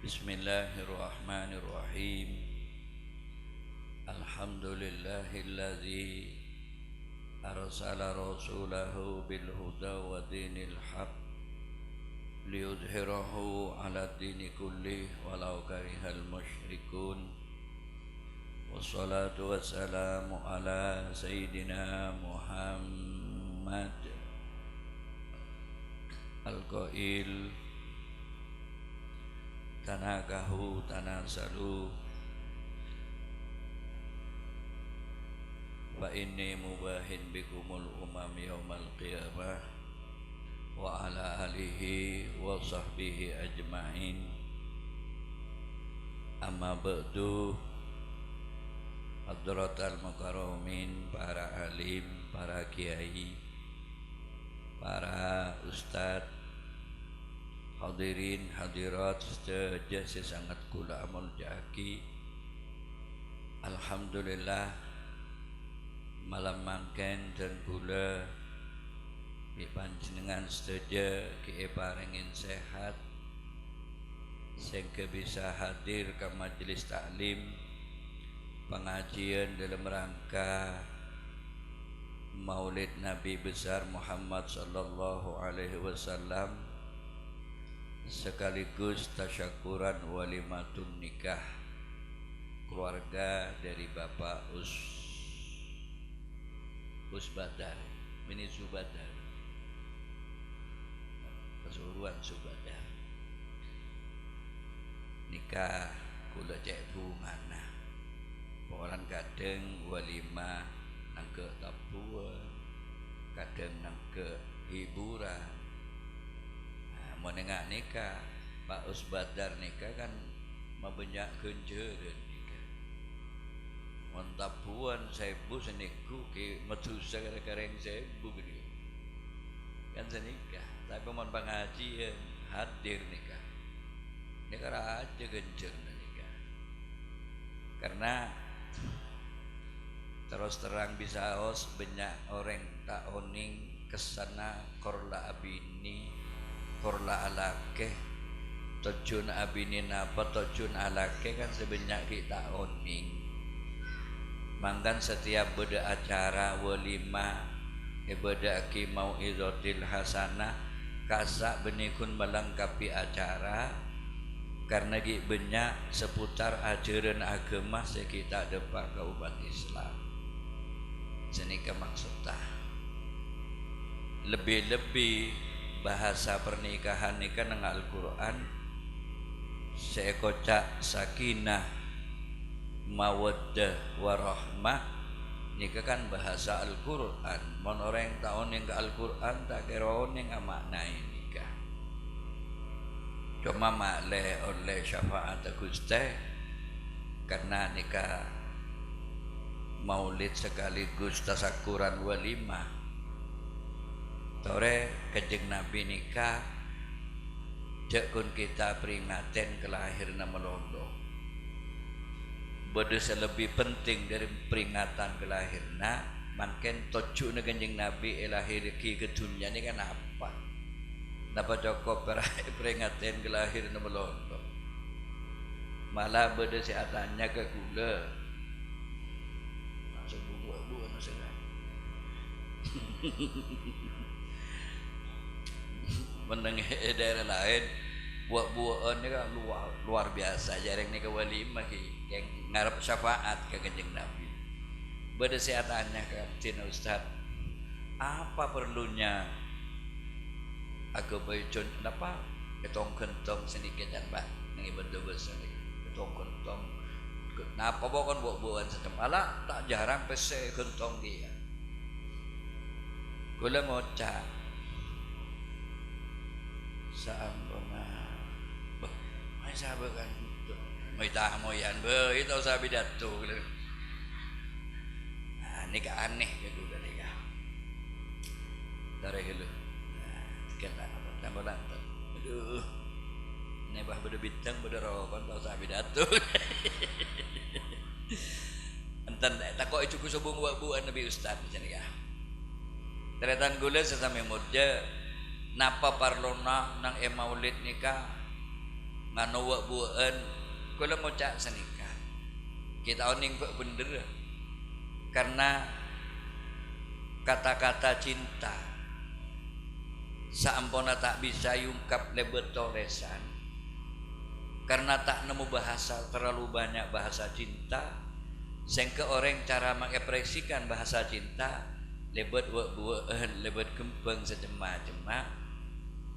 Bismillahirrahmanirrahim. Alhamdulillahilladzi arsala rasulahu bil huda wa dinil haq liyudhhirahu ala dini kulli walau karihal musyrikun. Wassalatu wassalamu ala sayyidina Muhammad al-qail tanakahu tanasalu fa inni mubahin bikumul umam yaumal qiyamah wa ala alihi wa sahbihi ajma'in. Amma ba'du, hadratal mukarramin, para alim, para kiai, para ustadz, hadirin hadirat sedaya sangat kula mulyaki. Alhamdulillah malam mangken dan kula di panjenengan sedaya ki parengin sehat sehingga bisa hadir ke majelis taklim pengajian dalam rangka Maulid Nabi besar Muhammad sallallahu alaihi wasallam sekaligus tasyakuran walimatun nikah keluarga dari Bapak Usbadar ini Subadar Pasuruan Subadar nikah kula cek bungana orang kadang walimah nangke tabuan kadang nangke hiburan. Menengah nikah Pak Usbadar nikah kan mabanyak genjeureun nikah montapuan sebu seniku ke metusa kareng sebu gede kan senikah tapi mon pengajian hadir nikah aja genjer nikah karena terus terang bisa os banyak orang tak oning kesana korla abini korla alake tojun abini napa tojun alake kan sebanyak kita oning mangkan setiap beda acara walima beda aki mau izotil hasanah kasak benikun melengkapi acara karena gi banyak seputar ajaran agama sekita depan ke umat Islam senika maksudnya lebih-lebih bahasa pernikahan nikah nang Al-Quran seekocak sakinah mawaddah warahmah nikah kan bahasa Al-Quran mon orang tahun yang ke Al-Quran tak kira yang maknai nikah cuma makleh oleh syafaat Gusti karena nikah maulid sekaligus tasakuran walimah tore kejeng Nabi nikah jakun kita peringaten kelahiran melondo beda lebih penting dari peringatan kelahiran makin toju na kejeng Nabi lahir ki ke dunia ini kan apa napa cukup peringatan kelahiran melondo malah beda seatannya ke gula masuk buah-buah masalah menengah daerah lain buah-buahan ini kan luar biasa jarang nih ke walimah yang ngarep syafaat ke kanjeng Nabi beda seatannya ke Cina Ustaz apa perlunya aku baycon kenapa ketong kentong sedikit dan pak nih bentuk besar ketong kentong kenapa bukan buah-buahan sedem ala tak jarang pese kentong dia gula ngocak saambona may sabi kan may tamo yan ba ito sabi dato ini ka aneh gitu kan ya dari gitu kita tambah lantar aduh ini bah beda bintang beda rokok tau sabi dato enten tak kok itu kusubung buat Nabi Ustaz jadi ya teretan gula sesama muda napa parlona nang maulid nikah ngano wa buan kula ngocak senika kita oning kok bener karena kata-kata cinta saampuna tak bisa yungkap lebet toresan karena tak nemu bahasa terlalu banyak bahasa cinta sehingga orang cara mengekspresikan bahasa cinta lebet buan lebet kembang sejema-jema.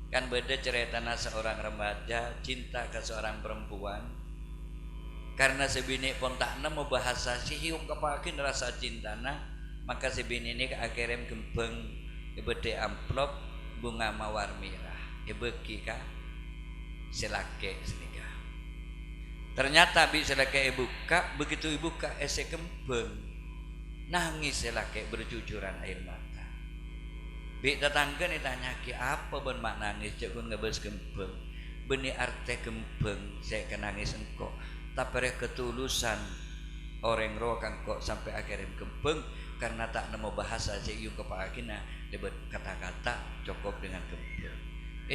Kan beda ceritana seorang remaja cinta ke seorang perempuan karena sebini pun tak nemu bahasa sihiung kepakin rasa cintana maka sebini ini akhirnya gembeng ibede amplop bunga mawar merah ibeki ka silake senika ternyata bi silake ibuka begitu ibuka ese gembeng nangis silake berjujuran air mata. Bi tetangga nih tanya ki apa ben mak nangis cek kun ngebes gembeng beni arte gembeng saya kenangis engkau tapi ketulusan orang roh kang kok sampai akhirnya gembeng karena tak nemu bahasa cek yung kepakina debet kata-kata cukup dengan gembeng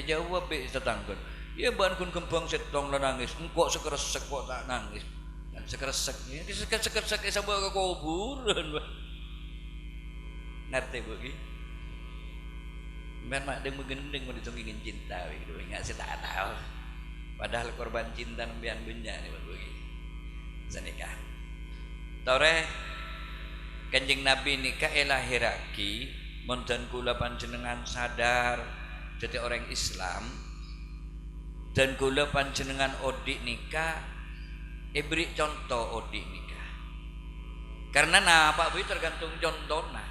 jawab bi tetangga ya ban kun gembeng setong lo nangis engkau sekeresek kok tak nangis dan sekeresek ini sekeresek sampai ke kuburan ngerti bagi men mak deng megendeng mau ditungingin cinta gitu enggak sih tak tahu padahal korban cinta nembian benya nih begini senikah tore kanjeng Nabi nikah elahiraki monten kula panjenengan sadar jadi orang Islam dan kula panjenengan odik nikah beri contoh odik nikah karena nah Pak Bu tergantung contohnya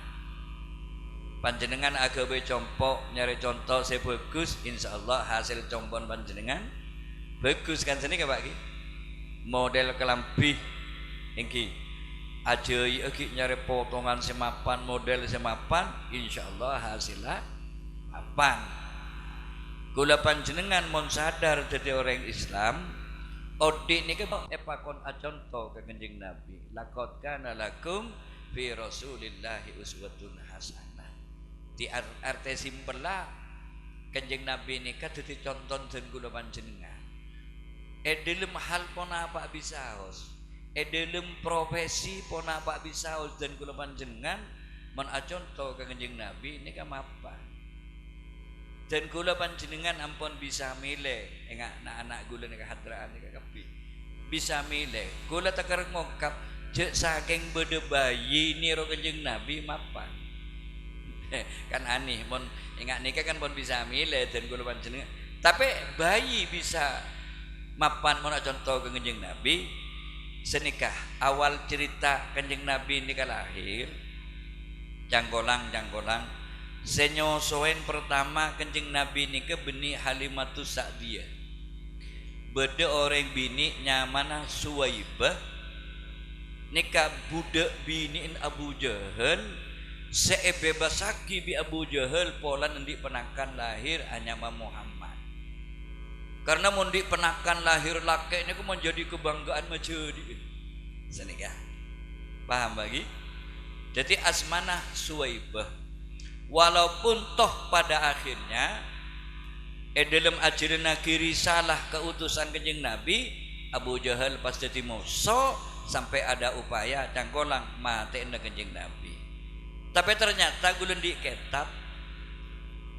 panjenengan agawe compok nyari contoh saya bagus insyaallah hasil compon panjenengan bagus kan sini Pak Ki model kelambi iki aja iki nyari potongan semapan model semapan insyaallah hasilnya mapan kula panjenengan mon sadar jadi orang Islam odi niki epakon contoh ke Kanjeng Nabi laqad kana lakum fi rasulillahi uswatun hasanah di arti simpel lah Kanjeng Nabi ini kan jadi contoh dan kula panjenengan dalam hal pona apa bisa os dalam profesi pona apa bisa os dan kula panjenengan mon contoh ke Kanjeng Nabi ini kan apa dan kula panjenengan ampun bisa milih enggak anak-anak kula nek hadraan nek kabeh bisa milih kula teker ngungkap jek saking bede bayi niro Kanjeng Nabi mapan kan aneh mon ingat nikah kan pun bisa milih dan kula panjenengan tapi bayi bisa mapan mon contoh ke Kanjeng Nabi senikah awal cerita Kanjeng Nabi nikah lahir janggolang senyosoen pertama Kanjeng Nabi nikah beni Halimatus Sa'diyah bede orang bini nyamana Suwaibah nikah budak biniin Abu Jahal sebebasaki bi Abu Jahal pola nanti penakan lahir hanya Muhammad karena mundi penakan lahir laki ini menjadi kebanggaan majadi senikah paham bagi jadi asmana Suwaibah walaupun toh pada akhirnya dalam ajaran kiri salah keutusan Kanjeng Nabi Abu Jahal pas jadi musuh sampai ada upaya cangkolang mati Kanjeng Nabi tapi ternyata gulun di kitab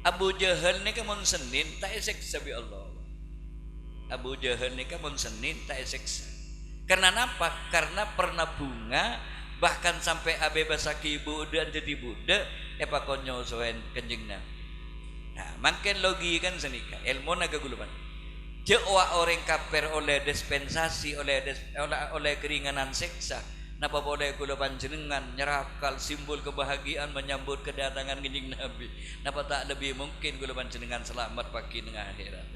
Abu Jahal ni mun Senin tak eseksa bi Allah Abu Jahal ni mun Senin tak eseksa karena apa? Karena pernah bunga bahkan sampai abe basaki budak jadi budak pakonyo soen Kanjeng Nabi nah makin logi kan senika ilmu naga gulupan jewa orang kafir oleh dispensasi oleh keringanan seksa napa boleh kula panjenengan nyerakal simbol kebahagiaan menyambut kedatangan Kanjeng Nabi napa tak lebih mungkin kula panjenengan selamat pagi dengan akhirat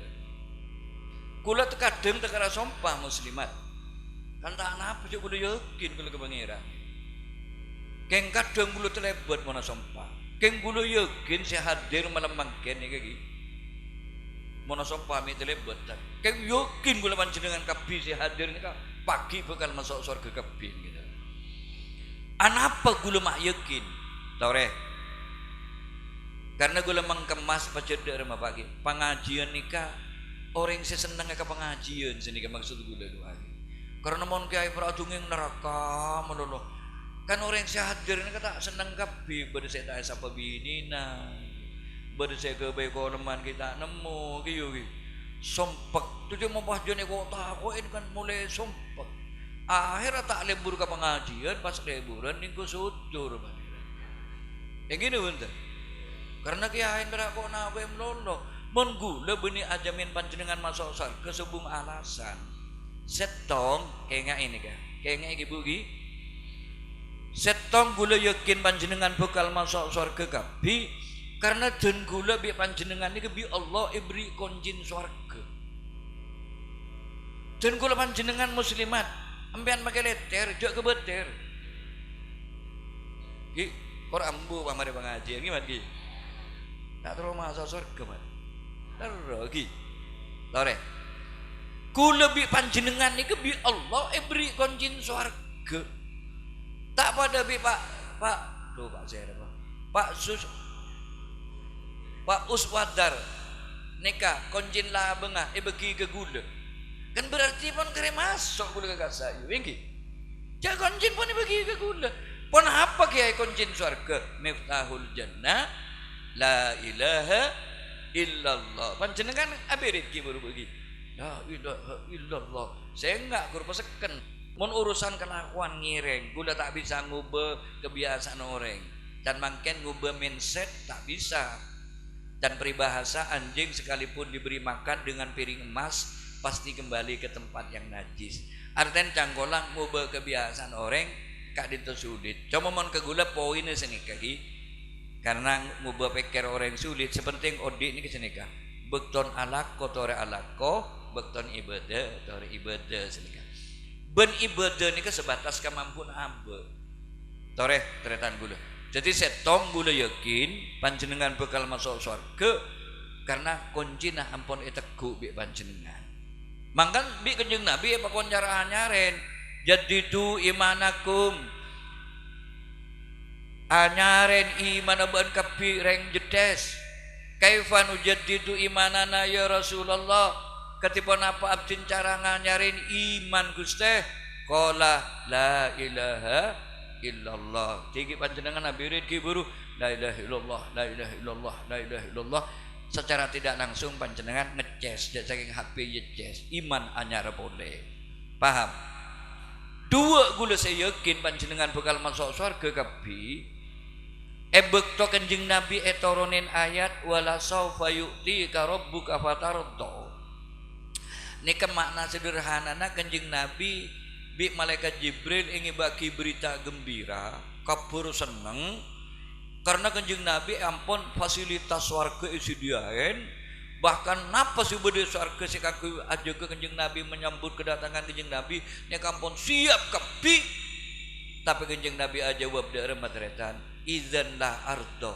kula terkadang tekara sompah muslimat kan tak napa cuk kula yakin kula kepangeran keng kadang kula telebet mana sompah keng kula yakin si hadir malam mangken iki mana sompah mi telebet keng yakin kula panjenengan kabeh si hadir nika pagi bakal masuk surga kabeh gitu anapa gula mak yakin tore karena gula mengkemas paceder mah pagi pengajian nikah orang sing seneng ke pengajian sini ke maksud gula doa. Karena mon kiai pradunging neraka menolong. Kan orang sehat hadir ini kata seneng kabeh pada saya tak sapa binina. Pada saya ke baik koleman kita nemu kiyo ki. Sompek tu cuma pahjone kok takoin kan mulai sompek. Akhirnya tak lembur ke pengajian pas liburan ning sudur. Yang gini bener. Karena kiai neraka nak kowe melolo. Mon gula benih ajamin panjenengan masuk surga sebung alasan. Setong kayak ini kan. Kayak ibu gi. Setong gula yakin panjenengan bakal masuk surga kabi karena den gula bi panjenengan iki bi Allah ibri konjin surga. Den gula panjenengan muslimat, ambean pakai letter, jok kebeter. Ki, orang ambu pamare pengajian gimana ki? Tak terus masuk surga man. Terus ki. Tore. Ku lebih panjenengan niki bi Allah ibri konjin surga. Tak pada bi Pak tuh Pak saya Pak. Pak Uswadar nikah konjin lah bengah bagi ke gula. Kan berarti pun kere masuk gula ke kasayu. Wingi. Jak konjin pun bagi ke gula. Pon apa kiai konjin surga? Miftahul jannah la ilaha illallah. Panjenengan abirit ki baru bagi. La ilaha illallah. Saya enggak kur peseken. Mun urusan kelakuan ngireng, gula tak bisa ngubah kebiasaan orang. Dan makin ngubah mindset tak bisa. Dan peribahasa anjing sekalipun diberi makan dengan piring emas pasti kembali ke tempat yang najis. Artinya cangkolang ngubah kebiasaan orang kak itu sulit. Cuma mon ke gula poinnya sini kaki. Karena ngubah pikir orang sulit seperti yang odi ini kesenika. Bekton alako tore alako, bekton ibadah tore ibadah senika. Ben ibadah ni ke sebatas kemampuan hamba. Toreh teretan gula. Jadi setong gula yakin panjenengan bakal masuk surga karena kuncina ampun iteguk bi panjenengan. Mangkan bi kanjeng Nabi apa kon nyaren jadidu imanakum. Anyaren iman ban kapi reng jedes. Kaifan ujaddidu imanana ya Rasulullah. Ketipun apa abdin cara nganyarin iman Gusti qala la ilaha illallah. Tigi panjenengan abirit ki buru la ilaha illallah la ilaha illallah la ilaha illallah. Secara tidak langsung panjenengan ngeces saking HP ngeces iman anyar boleh. Paham? Dua gula saya yakin panjenengan bakal masuk surga kabeh. Bekto kanjeng Nabi etoronin ayat wala saufa yu'tika rabbuka fatarda. Nika makna sederhanana kanjeng Nabi bi malaikat Jibril ingin bagi berita gembira kabur seneng karena kanjeng Nabi ampun fasilitas warga disediain bahkan napa sih bede warga si kaku aja ke kanjeng Nabi menyambut kedatangan kanjeng Nabi nek ampun siap kepi tapi kanjeng Nabi aja jawab dari matretan idzan la ardo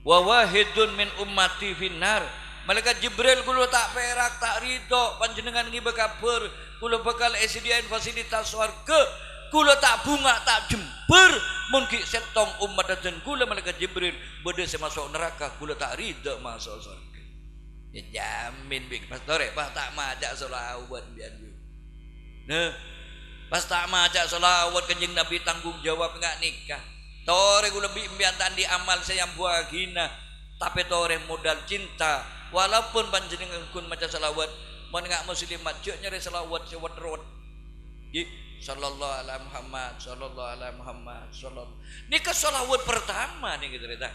wa wahidun min ummati finnar. Malaikat Jibril kulo tak perak tak ridho panjenengan ngi bekabur kulo bakal sediain fasilitas warga kulo tak bunga tak jember mun ki setong umat dan kulo malaikat Jibril bede masuk neraka kulo tak ridho masuk surga. Ya jamin big pastore pas tak majak selawat biar you. Nah pas tak majak selawat kanjeng Nabi tanggung jawab enggak nikah. Tore kulo bimbang tandi amal saya buah gina tapi tore modal cinta. Walaupun panjenengan kun maca selawat, mun enggak muslimat cek nyari selawat sewat road. Ji sallallahu alaihi Muhammad, sallallahu alaihi Muhammad, sallallahu. Nika selawat pertama nih gitu ta.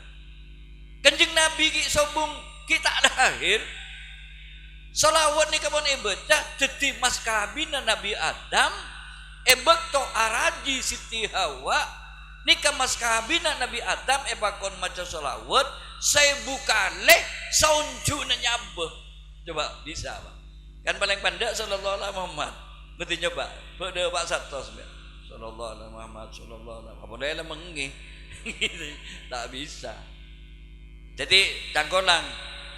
Kanjeng Nabi ki sombong kita lahir. Selawat nika pun ibadah dadi mas kabina Nabi Adam, bekto araji Siti Hawa. Nika mas kabina Nabi Adam bakon maca selawat. Saya buka leh saunju nyambah. Coba bisa Pak. Kan paling pandai sallallahu alaihi Muhammad. Berarti coba. Pada Pak Satos sallallahu alaihi Muhammad sallallahu alaihi. Apa daya mengi. Tak bisa. Jadi cangkolang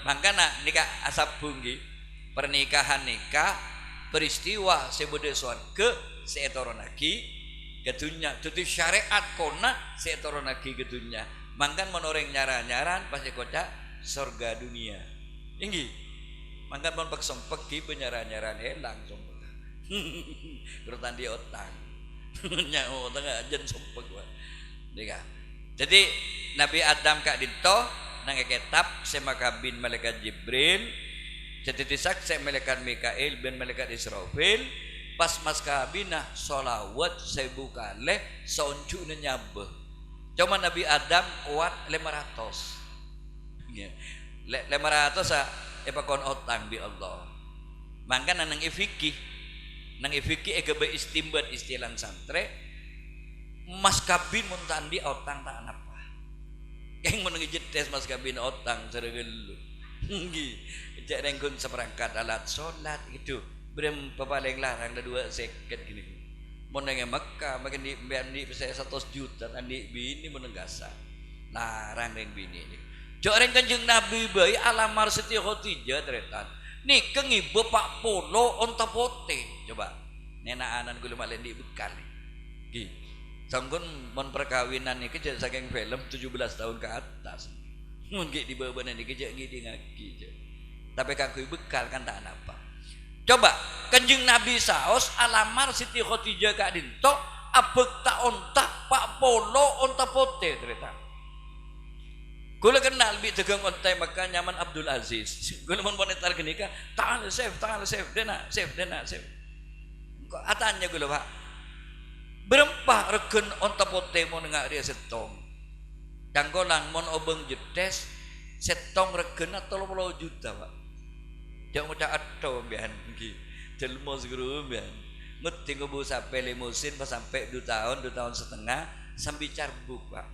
mangkana nikah asap bunggi pernikahan nikah peristiwa sebode surga seetoron lagi kedunya. Jadi syariat kona seetoron lagi kedunya. Mangkan menoreng nyaran-nyaran pasti kocak surga dunia. Tinggi. Mangkat mon pak sompek ki penyaran-nyaran elang sompek. Kerutan dia otang. Nya otang ajen sompek wae. Dika. Jadi Nabi Adam kak dinto nang kitab semakabin malaikat Jibril jadi tisak se malaikat Mikail bin malaikat Israfil pas mas kabinah solawat 1000 kali soncu nyabe. Cuma Nabi Adam kuat 500. Ya. 500 epakon otang bi Allah. Mangka nang ifikih egebe istimbat istilah santre mas kabin mun tandi otang tak napa. Yang menengi jetes mas kabin otang seregelu. Nggih. Jak renggun seperangkat alat salat itu. Berem paling larang ada 2 seket gini. Mun nang Mekah makin di 100 juta andi bini mun gasa. Larang reng bini ini. Jok reng Kanjeng Nabi bae alamar Siti Khadijah tretan. Nikeng ibu Pak Polo onta pote. Coba. Nenaanan kula malen di bekal. Nggih. Sanggun mon perkawinan iki saking film 17 tahun ke atas. Mun ge di bawah niki je ngidi ngaki je. Tapi kanggo bekal kan tak apa. Coba Kanjeng Nabi saos alamar Siti Khadijah kak dinto abek tak onta Pak Polo onta pote cerita. Kula kenal bi dagang onta maka nyaman Abdul Aziz. Kula mun monetar genika tangan save dena save. Kok atanya kula Pak. Berempah regen onta pote mon ngak dia setong. Kanggolang mon obeng jedes setong regen 30 juta Pak. Jangan mudah atau mbian nggih. Jelmo seguru mbian. Mesti ngobu sampai limusin pas sampai 2 tahun setengah sambil carbuk Pak.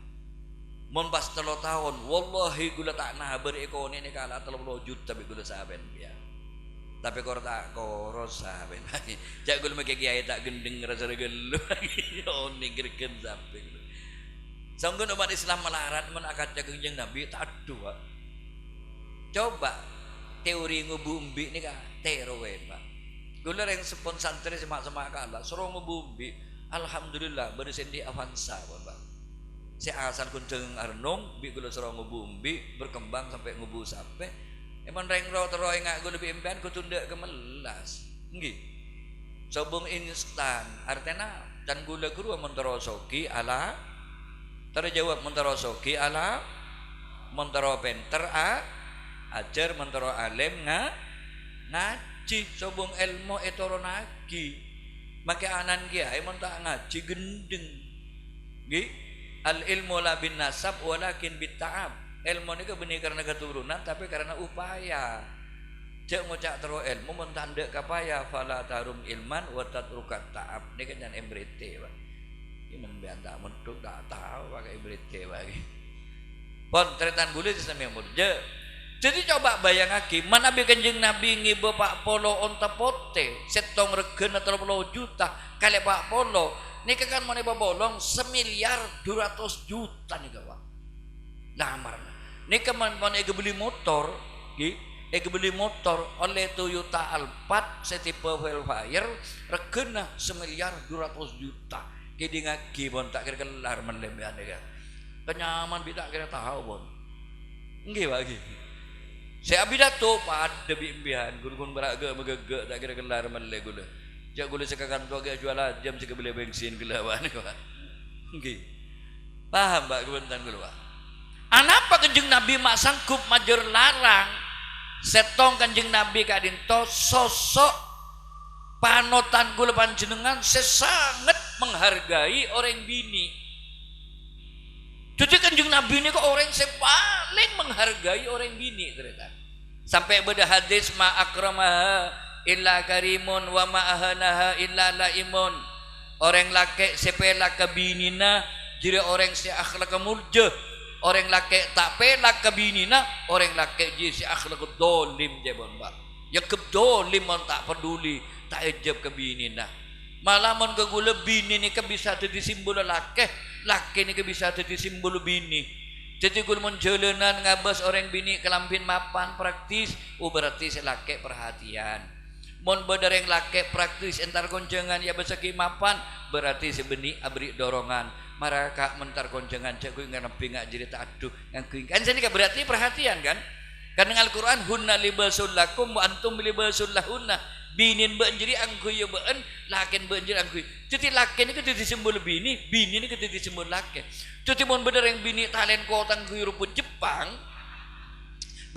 Mon pas 3 tahun wallahi gula tak nah berekone ini kala 30 juta bi gula saben mbian. Tapi kor tak koros saben lagi. Jak gula make kiai tak gendeng rasa gelu lagi. Oh ninggerken sampai. Sanggun umat Islam melarat men akad Kanjeng Nabi tak adu Pak. Coba teori ngubumbi ini kak terowe Pak. Gula yang sepon santri semak-semak kalah suruh ngubumbi alhamdulillah bersendi avansa Pak. Si asal kunceng arnong bi gula suruh ngubumbi berkembang sampai ngubu sampai emang rengro teroy ngak gula bi impian kutunda kemelas nggih. Sobong instan artinya dan gula guru monterosoki ala terjawab monterosoki ala montero penter ajar mentero alim ngaji sobong ilmu etoro nagi make anan kiai mun tak ngaji gendeng nggih. Al ilmu la bin nasab walakin bit ta'ab. Ilmu niku benih karena keturunan tapi karena upaya. Cek ngocak tero ilmu mun tandek kapaya fala tarum ilman wa tatrukat ta'ab niki kan embrete Pak. Iki men tak mentuk tak tahu pakai embrete wae. Pon tretan bule sesame murje. Jadi coba bayangake manabi Kanjeng Nabi ngibe Pak Polo onta pote setong regen 30 juta kali Pak Polo niki kan mau bolong 1,2 miliar juta nih Pak. Lamar. Niki mau beli motor, nggih. Beli motor oleh Toyota Alphard setipe Velfire regena 1,2 miliar juta. Ki ngagi bon tak kira kelar menlembean ya. Kenyaman bi tak kira tahu bon. Nggih Pak nggih. Saya bidato pada bimbian guru-guru beraga megege tak kira kelar mele gula. Jak gula sekakan tu agak jual jam seka beli bensin kelawan Pak. Nggih. Paham Pak kebentan gula Pak. Anapa Kanjeng Nabi mak sangkup majur larang setong Kanjeng Nabi kadinto sosok panutan gula panjenengan sesangat menghargai orang bini. Jadi Kanjeng Nabi ini kok orang yang paling menghargai orang bini ternyata. Sampai beda hadis ma akramaha illa karimun wa ma ahanaha illa laimun. Orang laki sepela ke binina jadi orang si akhlak murjah. Orang laki tak pelak ke binina, orang laki jadi si akhlak dolim je bon Pak. Yang kedolim mon tak peduli, tak ejab ke binina. Malah mon ke gula bini ni ke bisa jadi simbol laki ni ke bisa jadi simbol bini. Jadi gula mon jalanan ngabas orang bini kelampin mapan praktis, berarti si laki perhatian. Mon badareng laki praktis entar koncengan ya besaki mapan, berarti si beni abri dorongan. Maraka mentar koncengan cek gue nggak nepi nggak jadi tak aduh yang gue kan sini berarti perhatian kan. Karena Al-Quran hunna libasul lakum wa antum libasul lahunna. Binin banjiri angku ya beun, lakin banjiri angku. Jadi lakin ini ketika disembul bini ini ketika disembul lakin. Jadi mon bener yang bini talen kotang rumput Jepang.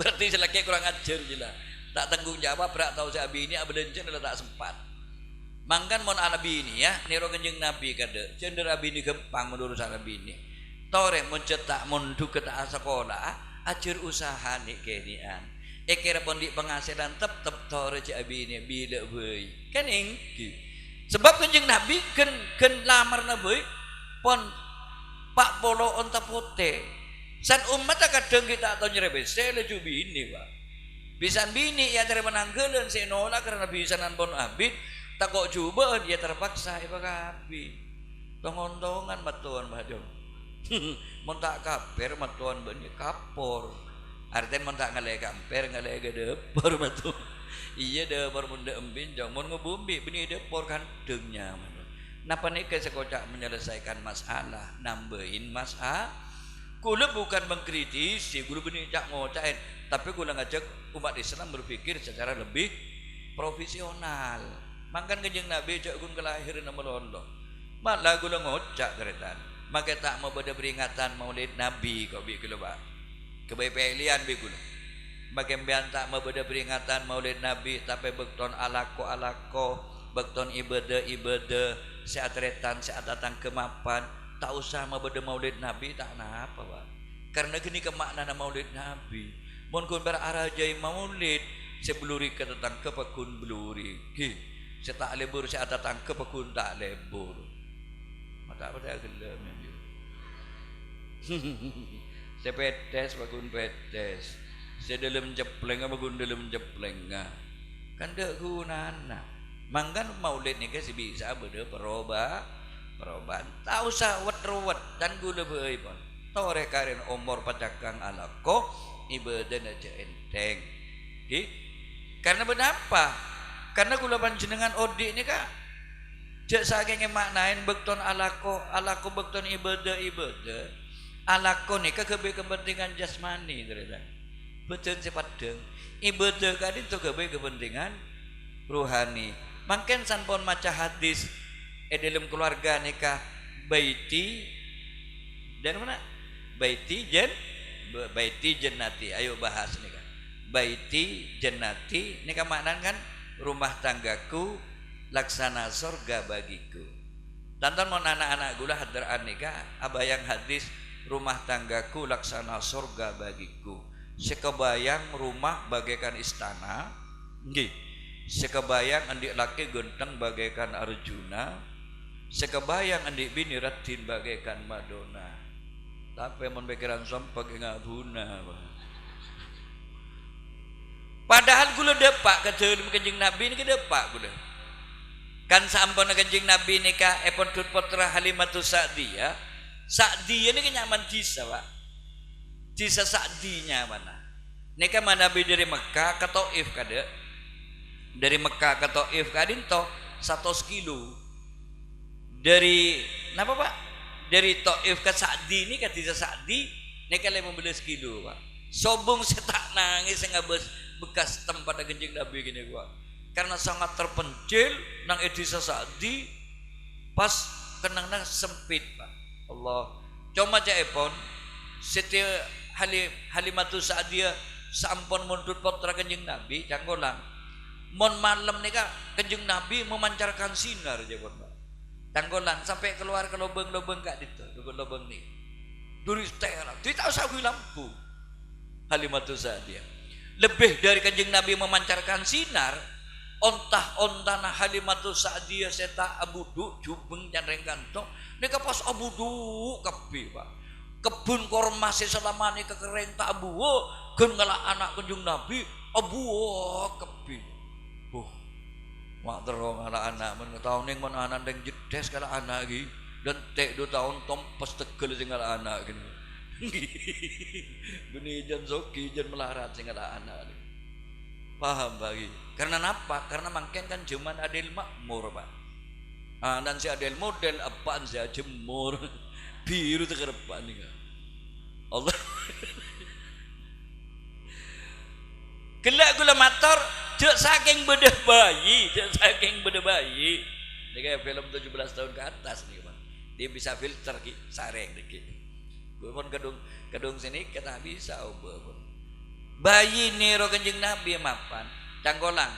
Berarti selaki kurang ajar jelah. Tak tanggung jawab berak tahu si abi ini abedenjen adalah tak sempat. Mangkan mon anabi ini ya, niro kanjeng Nabi kade. Cender abi ini gempang menurut anabi ini. Tore mencetak mondu ke tak sekolah, ajar usaha nih kenian. Ekera pon di penghasilan tep tore ci abi ini bila boy. Kan engki. Sebab kanjeng Nabi ken lamar nabi pon pak polo onta pote. San umat kadang kita atau nyerebe sele jubi ini pak. Bisan bini ya dari menanggelan si nolak karena bisanan pon abid. Tak kok coba dia terpaksa iba kapi. Tongon-tongan matuan badong. Mun tak kaper matuan banyak kapor. Artinya mun tak ngalai kamper ngalai depor matu. Iya depor mun deembin jong mun ngebumbi benih depor kan dengnya. Napa nika sekocak menyelesaikan masalah, nambahin masalah. Kula bukan mengkritisi, kula benih cak ngocain, tapi kula ngajak umat Islam berpikir secara lebih profesional. Mangkan kanjeng Nabi cak gun kelahiran nama londo. Malah gula ngocak keretan. Maka tak mau pada peringatan Maulid Nabi kau bi kilo ba. Kebaik pilihan bi gula. Maka mbian tak mau pada peringatan Maulid Nabi tapi bekton alako, bekton ibadah, seat retan, seat datang kemapan, tak usah mau pada Maulid Nabi tak napa ba. Karena gini kemaknaan Maulid Nabi. Mun kun berarajai Maulid sebeluri ke tentang kepekun beluri. Saya tak lebur, saya ada tangkap aku tak lebur. Mata apa saya gelem ya. Saya petes, aku petes. Saya dalam jepleng, aku dalam jepleng. Kan dek gunana. Mangkan Maulid ni kasi bisa berde peroban. Tak usah wet dan gula beui pun. Tore karen umur pacakang alako ibadah aja enteng. Karena benapa? Karena kula panjenengan odi ini kak jak saking maknain bekton alako bekton ibadah alako nih kebe kepentingan jasmani terus betul sepadeng ibadah kan itu kebe kepentingan rohani mangken sanpon maca hadis dalam keluarga nikah baiti dan mana baiti jannati ayo bahas nih kan baiti jannati nikah maknan kan rumah tanggaku laksana surga bagiku. Tantan mon anak-anak gula hadraan nikah abayang hadis rumah tanggaku laksana surga bagiku. Sekebayang rumah bagaikan istana, nggih. Sekebayang andik laki genteng bagaikan Arjuna, sekebayang andik bini ratin bagaikan Madonna. Tapi mon pikiran sompak ngabuna. Padahal gula depak kata kanjeng Nabi ni depak gula. Kan sampun kanjeng Nabi ni ka epon tut putra Halimatus Sa'diyah. Sa'diyah ni nyaman disa, Pak. Disa Sa'dinya mana? Ni ka Nabi dari Mekah ke Taif kada. Dari Mekah ke Taif kadin to 100 kilo. Dari napa, Pak? Dari Taif ke Sa'di ni ka disa Sa'di ni ka 15 kilo, Pak. Sobong setak nangis ngabes bekas tempat genjing Nabi gini gua karena sangat terpencil nang edisa Sa'di pas kenang sempit Pak Allah cuma jaepon setiap Halimatus Sa'diyah sampun mundut putra genjing Nabi canggolang mon malam nih kak genjing Nabi memancarkan sinar jepon Pak canggolang sampai keluar ke lubang-lubang kak itu lubang nih duri tera tidak usah lampu Halimatus Sa'diyah lebih dari kanjeng Nabi memancarkan sinar ontah-ontana Halimatus Sa'diyah seta abudu jubeng dan rengkanto nika pas abudu kepi Pak kebun korma selamane kekereng tak abuwo gen ngalak anak kanjeng Nabi abuwo kepi mak terong ngalak anak men taun ning mon anak deng jedes kala anak iki dan tek 2 tahun tompes tegel sing ngalak anak gini Beni jan zoki jan melarat sing ada anak. Paham bagi? Karena apa? Karena mangken kan cuman adil makmur, Pak. Dan si adil model apaan sih jemur biru tekerepan nih. Allah. Gelak gula motor cek saking beda bayi, cek saking beda bayi. Ini kayak film 17 tahun ke atas nih, Bang. Dia bisa filter ki, sareng dikit. Gue pun kedung sini kita bisa ubah pun. Bayi niro Kanjeng Nabi mapan, cangkolang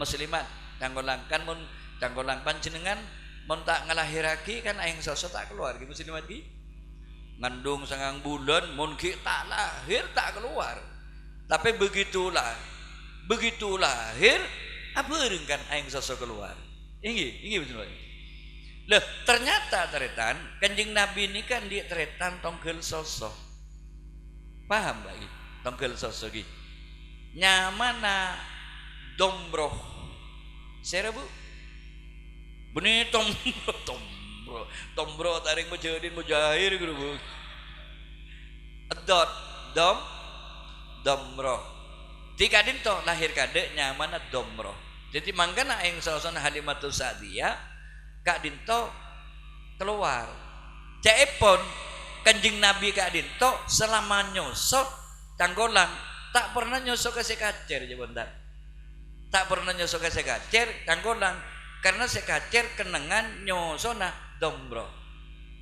muslimat, cangkolang kan mun cangkolang panjenengan mun tak ngelahiraki kan aing sosok tak keluar ki muslimat ki. Ngandung 9 bulan mun ki tak lahir tak keluar. Tapi begitu lahir apa kan aing sosok keluar. Ini betul. Loh, ternyata teretan Kanjeng Nabi ini kan dia teretan tongkel sosok. Paham Mbak? Tongkel sosok iki. Nyamana dombroh. Sera Bu? Benih tombro taring mujahidin mujahir gitu Bu. Edot domroh. Tika dinto lahir kade nyamana domroh. Jadi mangkana aing sosona Halimatus Sa'diyah Kak Dinto keluar. Caepon Kanjeng Nabi Kak Dinto selama nyosok tanggolang tak pernah nyosok ke sekacer aja bentar. Tak pernah nyosok ke sekacer tanggolang karena sekacer kenengan nyosona dombro.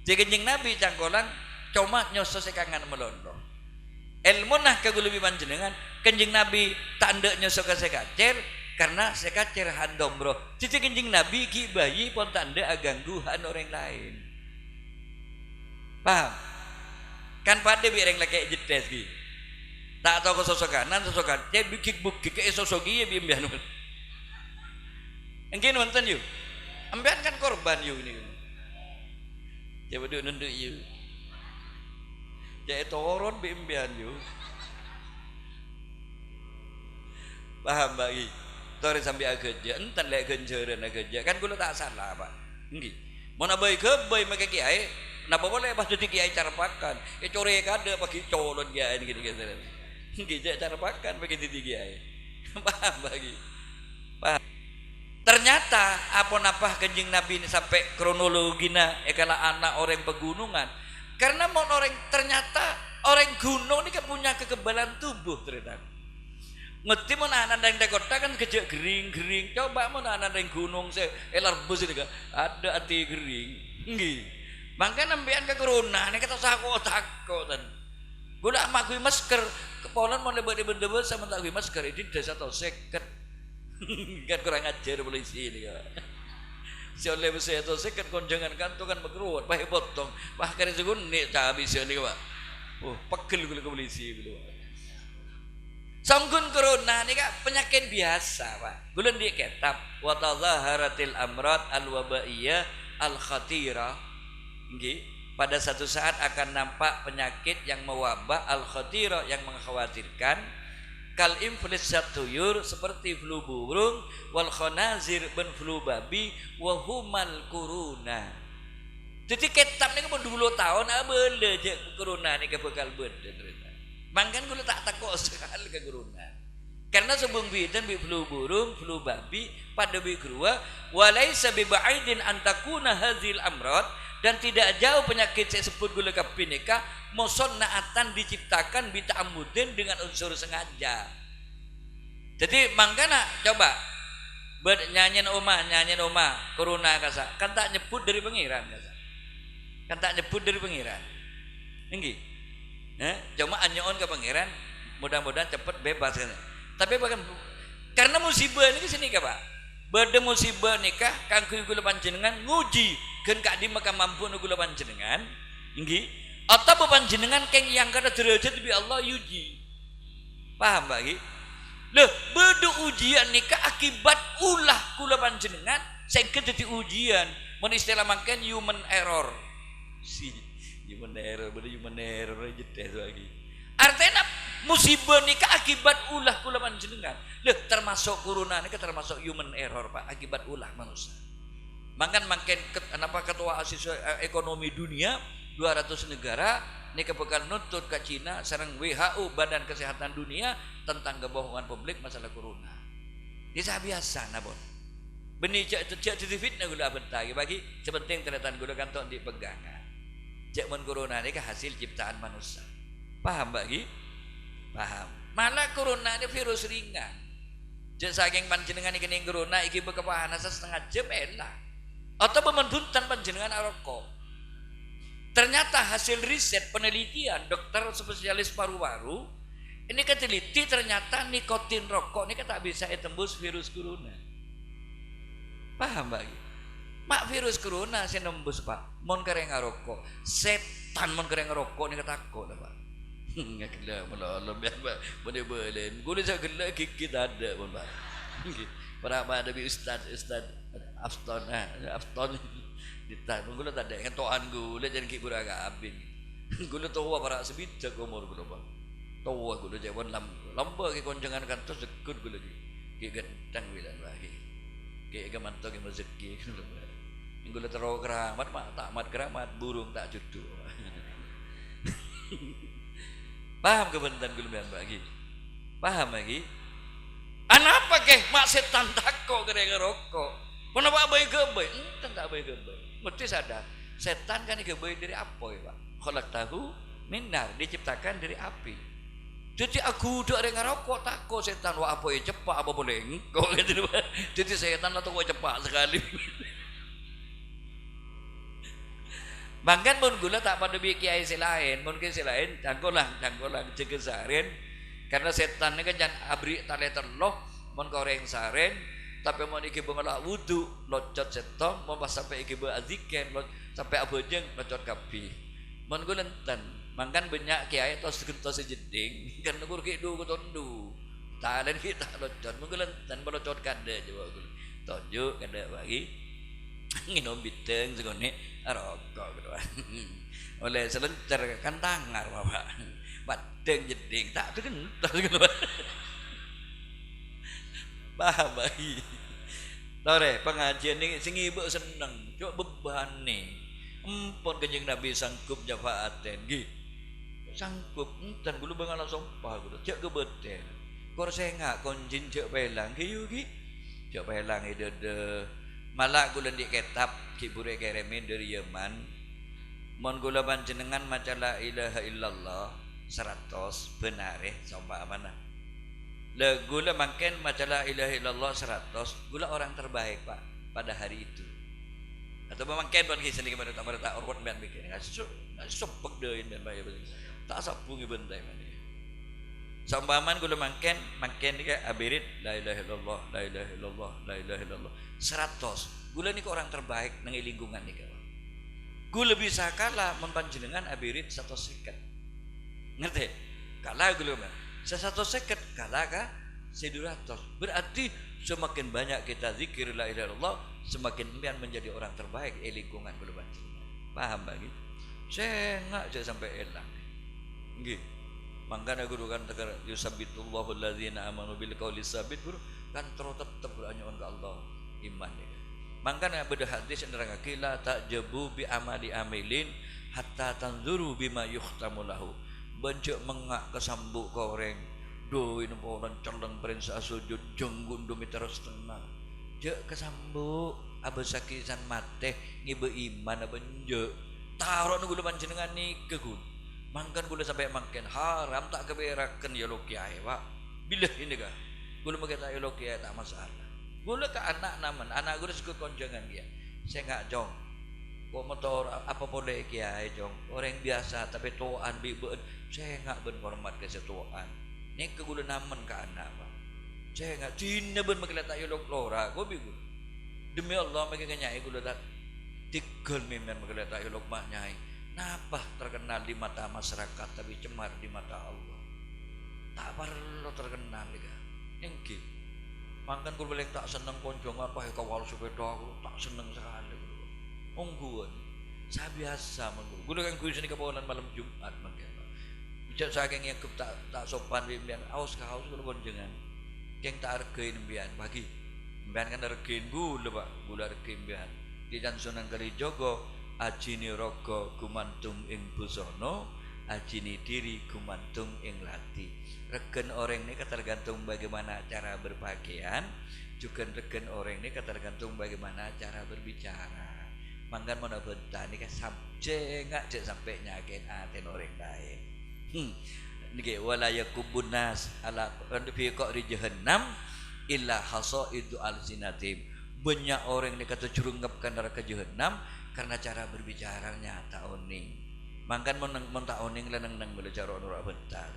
Jadi Kanjeng Nabi tanggolang cuma nyosok sekangan melondo. Ilmu nah kagulubi panjenengan Kanjeng Nabi tak ndek nyosok ke sekacer karena sekacer handombro. Cici Kanjeng Nabi ki bayi pun tak ndek agangguhan orang lain. Paham? Kan pada bireng lagi jedes ki. Tak tahu ke sosok kanan sosok kanan. Dia bukik ke sosok iya biambian. Engkin wonten yuk. Ambian kan korban yuk ini. Coba duk nunduk yuk. Jadi toron biambian yuk. Paham bagi. Tori sampai ageja, enten lek genjeureun ageja. Kan kula tak salah, Pak. Nggih. Mun abai kebay make kiai, napa boleh pas jadi kiai carpakan. Core kade pagi colon kiai gitu-gitu. Nggih, carpakan bagi jadi kiai. Paham bagi. Paham. Ternyata apa Kanjeng Nabi ini sampai kronologina ekala anak orang pegunungan. Karena mau orang ternyata orang gunung ini kan punya kekebalan tubuh ternyata. Ngerti mau anak yang di kota kan kejak gering. Coba mau anak yang gunung saya elar bus ini kan ada hati gering. Nggih. Makanya nampian ke corona ini kata takut dan gue udah mak gue masker kepolan mau lebat sama tak gue masker ini desa atau seket kan kurang ajar polisi ini kan. Si oleh saya atau seket konjangan kantor kan berkeruat pakai potong bahkan segun nih cabai sih ini pak. Pegel gue ke polisi gitu. Sanggun corona ini kan penyakit biasa Pak. Gulun di kitab wa tadhaharatil amrad al-wabaiyah al-khatira. Nggih, pada satu saat akan nampak penyakit yang mewabah al-khatira yang mengkhawatirkan kal influenza tuyur seperti flu burung wal khanazir ben flu babi wa humal corona. Jadi kitab ini kan 20 tahun abele je corona ini kebekal bede. Mangkan gue tak takut sekali ke corona. Karena sebelum bidan bi flu burung, flu babi, pada bi grua, walaisa bi ba'idin antakuna hazil amrad dan tidak jauh penyakit saya sebut gula kapinika musanna'atan diciptakan bi ta'ammudin dengan unsur sengaja. Jadi mangkana coba nyanyiin oma corona kasa kan tak nyebut dari pengiran kasa. Kan tak nyebut dari pengiran. Nggih. Cuma anyoon ke pangeran mudah-mudahan cepat bebas kan. Tapi bahkan karena musibah ini kesini ka Pak. Bade musibah nikah kangku kula panjenengan nguji gen kak di maka mampu kula panjenengan nggih atau panjenengan keng yang kada derajat bi Allah yuji. Paham Pak nggih? Loh, bade ujian nikah akibat ulah kula panjenengan sehingga jadi ujian. Mun istilah makan human error. Human error aja deh lagi. Artinya musibah nikah akibat ulah kula panjenengan. Loh, termasuk corona ini termasuk human error Pak, akibat ulah manusia. Makan kenapa ketua asosiasi ekonomi dunia 200 negara ini bakal nuntut ke Cina sareng WHO Badan Kesehatan Dunia tentang kebohongan publik masalah corona. Ini biasa nabon. Benih cak fitnah gula bentar bagi sepenting terletak gula kantor di pegangan. Cek corona ini hasil ciptaan manusia. Paham bagi? Paham. Malah corona ini virus ringan. Jadi saking panjenengan iki ning corona iki kepanasan setengah jam enak. Atau mementuntan panjenengan rokok. Ternyata hasil riset penelitian dokter spesialis paru-paru ini keteliti ternyata nikotin rokok ini tak bisa tembus virus corona. Paham Pak? Mak virus corona saya nembus Pak. Mon kereng rokok, setan mon kereng rokok ini ketakut Pak. Nggak gila melolong biar Pak. Boleh-boleh. Gue bisa gila gigit ada pun Pak. Para ada bi Ustad Afton ditang gue tak ada ngetoan gue jadi kibur agak abin gue tahu para sebijak umur gue Pak. Tahu gue jawab lamba ke konjangan kantor sekut gue lagi kayak ganteng bilang lagi kayak gamanto ke rezeki gue terlalu keramat mak tak mat keramat burung tak judu. Paham kebentan gue bilang lagi paham lagi anak apa keh mak setan takut gara-gara rokok kenapa bayi gebay tak bayi gebay mesti sadar setan kan gebay dari apa ya Pak kholak tahu minar diciptakan dari api. Jadi aku udah ada ngerokok takut setan wah apa ya cepat apa boleh engkau gitu Pak. Jadi setan atau wah cepat sekali. Bahkan mun gula tak pada kiai selain, mungkin selain cangkolang jaga saren karena setan ini kan jangan abri tali terloh mun koreng saren tapi mau iki bengelak wudu locot seton mau pas sampai iki beaziken sampai abojeng locot kapi mun gula enten mangkan banyak kiai tos gentos jeding kan nukur ki du kutondu talen kita locot mun gula enten melocot kade coba gula tonjuk kade bagi nginom biteng segone rokok gitu oleh selencer kan tangar Bapak badeng jeding tak tu gentos gitu paham bayi tore pengajian ini sing ibu seneng cok beban nih empon kanjeng Nabi sanggup jafaaten gi sanggup enten dulu bangala sompah gitu cek kebeten kor sengak konjin cek pelang ki yugi cek pelang ide malah gula di kitab kibure keremin dari Yaman mon gula panjenengan maca la ilaha illallah 100 benar coba mana le gula makin maca la ilaha illallah 100 gula orang terbaik Pak pada hari itu atau makin bon kisah ni kepada tak orwan ben bikin sepek deui ben bae tak sapungi bentai mana sambaman gula makin ni abirit la ilaha illallah la ilaha illallah la ilaha illallah 100 gula ni orang terbaik nang lingkungan ni kawan gula bisa kalah mempanjenengan abirit 1 second ngerti kalah gula mah 1 second kalah ka 200 berarti semakin banyak kita zikir la ilaha illallah semakin pian menjadi orang terbaik lingkungan gula panjenengan paham bagi saya enggak sampai elang nggih mangkana guru kan tegar yusabbitullahu alladzina amanu bil qauli sabit guru kan terus tetep anyon ke Allah iman ya. Mangkana beda hadis nerangake la ta'jabu bi amali amilin hatta tanzuru bima yuhtamu lahu. Bencek mengak kesambuk koreng. Do ini orang celeng prinsa sujud jenggun demi terus tenang. Jek kesambuk abesakisan mate ngibe iman abenje. Taruh nunggu panjenengan nike gun. Mangkan gula sampai mangken haram tak keberakan ya lo kiai Pak. Bila ini kah? Gula makita ya lo kiai tak masalah. Gula ke anak naman, anak gula suka konjangan dia. Saya nggak jong. Kok motor apa boleh kiai jong? Orang biasa tapi tuan biben. Saya nggak ben hormat ke setuan. Ini ke gula naman ke anak Pak. Saya nggak Cina ben makita ya lo lora. Gua bigu. Demi Allah makita nyai gula tak tigel mimen makita ya lo mak nyai. Napa terkenal di mata masyarakat tapi cemar di mata Allah. Tak perlu terkenal juga. Engki. Mangkan gue boleh tak seneng konjongan pakai kawal sepeda aku tak seneng sekali. Ongguan. Saya biasa menurut. Gue kan gue sini kebawalan malam Jumat mungkin. Bijak saking yang tak sopan bimbingan. Aus kaus gue konjongan. Yang tak hargain bimbingan pagi. Bimbingan kan hargain gula Pak. Gula hargain bimbingan. Di dan Sunan Kalijogo. Ajini rogo gumantung ing busono, ajini diri gumantung ing lati. Regen orang ini tergantung bagaimana cara berpakaian, juga regen orang ini tergantung bagaimana cara berbicara. Mangkan mana bentah ini kan sampai nggak sampai nyakin aten orang lain. niki wala yakubun nas ala fi qari jahannam illa hasaidu alsinatim. Banyak orang yang kata curunggapkan neraka jahannam karena cara berbicaranya tak oning. Mangkan mon tak oning lanang nang bela cara ora bentar.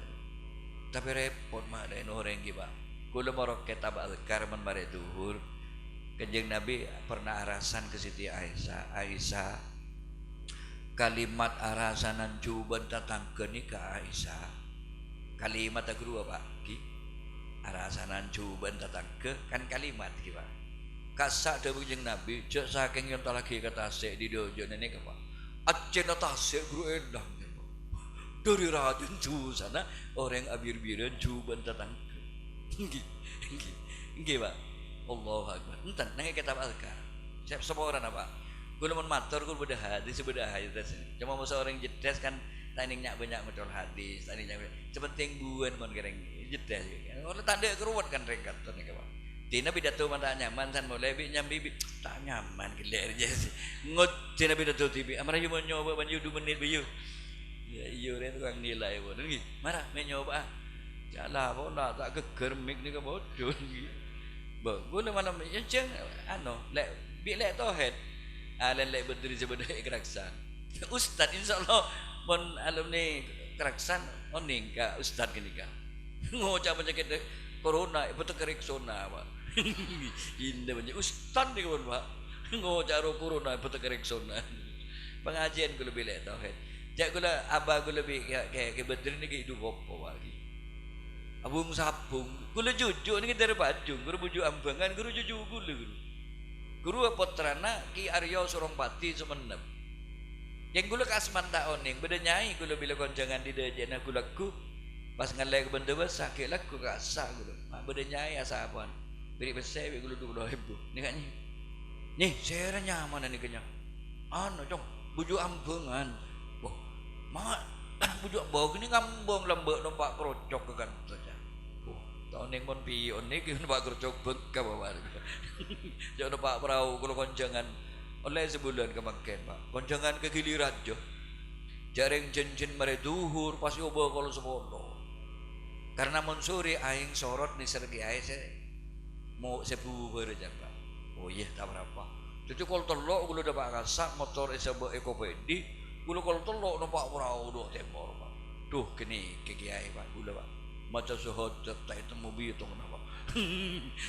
Tapi repot mak ada orang giba. Kula marok kitab Al-Azkar men bare duhur. Kanjeng Nabi pernah arasan ke Siti Aisyah. Aisyah kalimat arasanan cuban tatangkeun ka Aisyah. Kalimat kedua Pak. Ki arasanan cuban tatangke kan kalimat ki Pak. Kasak dawuh Kanjeng Nabi, cek saking yen lagi kata sik di dojo nene Pak. Acen tasik guru endah. Dari raden cu sana orang abir-biran cuban tatangke. Nggih Pak. Allahu Akbar. Enten nang kitab Al-Azkar. Siap semua orang apa? Kula mun matur kula bedah hadis bedah hadis. Cuma masa orang jedes kan tanding nyak banyak macul hadis, tanding nyak. Sepenting buan mon gereng jedes. Orang tanda keruwet kan ringkat to nek Pak. Dina pidato man tak nyaman san mulai bi nyam bibi tak nyaman geler je. Ngot dina pidato tibi. Amara yo nyoba ban yo 2 menit biyo. Ya iyo re tukang nilai pun nggih. Marah me nyoba. Jalah pun tak geger mik ni ke bodoh nggih. Guna malam ya ceng anu lek bi lek tauhid. Alen lek berdiri sebedah keraksan. Ustaz insyaallah pun alumni keraksan oning ka ustaz kenika. Ngocap penyakit corona betul kereksona Pak. Indah banyak ustaz ni pun Pak. Ngocap corona betul kereksona. Pengajian ku lebih lek tauhid. Jak gula abah gula lebih kayak berdiri ni ke hidup apa lagi. Abung sabung, gula jujur ni kita baju, guru buju ambangan, guru jujur gula guru. Guru putrana Ki Aryo Surompati Sumenep. Yang gula kasman tak oning, beda nyai gula bila konjangan di dajana gula ku, pas ngalai ke benda besar, sakit laku kasar gula. Mak beda nyai asapan, beri besar gula 20.000. Ni kan ni, ni saya nyaman ni kenyang. Anu cong, buju ambangan. Wah, mak bujuk bau ni ngambong lembek numpak kerocok ke kan saja. Oh, tahun yang mon pion ni kita numpak kerocok beka bawa. Jangan numpak perahu kalau konjangan oleh sebulan kemakin Pak. Konjangan ke Gili Raja. Jaring cincin mere duhur pasti obo kalau sepono. Karena monsuri aing sorot ni sergi aing se mau sebu beraja Pak. Oh iya tak berapa. Jadi kalau telok kalau dapat kasak motor esabo ekopedi. Gula kalau telok nampak perahu doh temor Pak. Duh kini kiai Pak gula Pak. Macam suhot tak itu mobil itu kenapa?